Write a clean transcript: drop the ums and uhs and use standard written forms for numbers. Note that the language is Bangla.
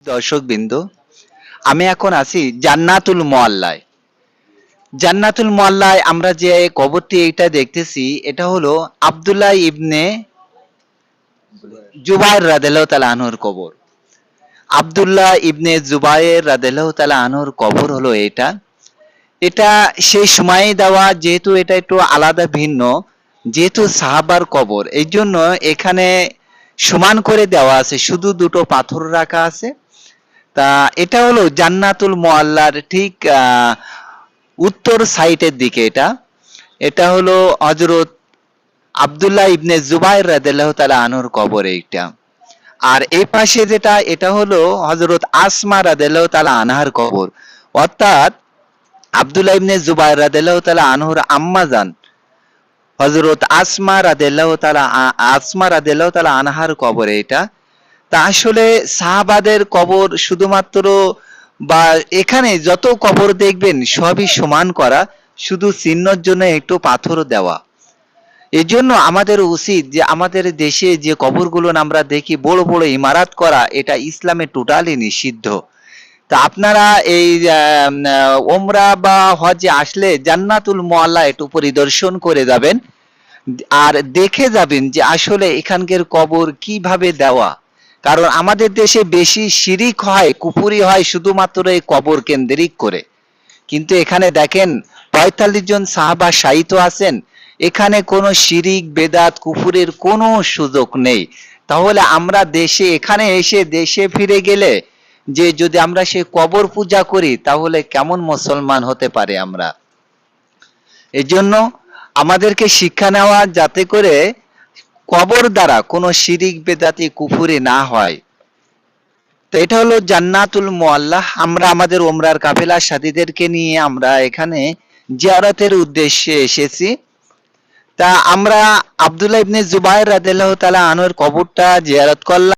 দর্শকবৃন্দ, আমি এখন আছি জান্নাতুল মুআল্লায়। জান্নাতুল মুআল্লায় আমরা যে কবরটি এটা দেখতেছি, এটা হলো আব্দুল্লাহ ইবনে জুবাইর রাদিয়াল্লাহু তাআলা আনহুর কবর। আব্দুল্লাহ ইবনে জুবাইর রাদিয়াল্লাহু তাআলা আনহুর কবর হলো এটা। এটা সেই সময়ে দেওয়া, যেহেতু এটা একটু আলাদা ভিন্ন, যেহেতু সাহাবার কবর, এই জন্য এখানে সমান করে দেওয়া আছে, শুধু দুটো পাথর রাখা আছে। তা এটা হলো জান্নাতুল মুআল্লার ঠিক উত্তর সাইটের দিকে। এটা এটা হলো হযরত আব্দুল্লাহ ইবনে জুবাইর রাদিয়াল্লাহু তাআলা আনহুর কবর এইটা। আর এই পাশে যেটা, এটা হলো হযরত আসমা রাদিয়াল্লাহু তাআলা আনহার কবর। অর্থাৎ আব্দুল্লাহ ইবনে জুবাইর রাদিয়াল্লাহু তাআলা আনহুর আম্মা জান হযরত আসমা রাদিয়াল্লাহু তাআলা আনহার কবর এটা। তা আসলে সাহাবাদের কবর শুধুমাত্র, বা এখানে যত কবর দেখবেন সবই সমান করা, শুধু চিহ্নর জন্য একটু পাথর দেওয়া। এজন্য আমাদের উচিত যে আমাদের দেশে যে কবরগুলো আমরা দেখি বড় বড় ইমারত করা, এটা ইসলামে টোটালি নিষিদ্ধ। তা আপনারা এই ওমরা বা হজে আসলে জান্নাতুল মুআল্লা একটু পরিদর্শন করে যাবেন, আর দেখে যাবেন যে আসলে এখানকার কবর কিভাবে দেওয়া। কারণ আমাদের দেশে বেশি শিরিক হয়, কুফরি হয় শুধুমাত্র এই কবর কেন্দ্রিক করে। কিন্তু এখানে দেখেন ৪৫ জন সাহাবা শায়িত আছেন, এখানে কোনো শিরিক বেদাত কুফুরের কোনো সুযোগ নেই। তাহলে আমরা দেশে, এখানে এসে দেশে ফিরে গেলে যে যদি আমরা সে কবর পূজা করি, তাহলে কেমন মুসলমান হতে পারে আমরা। এজন্য আমাদেরকে শিক্ষা নেওয়া, যাতে করে কবর দ্বারা কোনো শিরিক বেদাতি কুফুরি না হয়। তো এটা হলো জান্নাতুল মুআল্লা। আমরা আমাদের ওমরার কাফেলার সাথীদেরকে নিয়ে আমরা এখানে জিয়ারতের উদ্দেশ্যে এসেছি। তা আমরা আব্দুল্লাহ ইবনে জুবাইর রাদিয়াল্লাহু তাআলা আনহুর কবরটা জিয়ারত করলাম।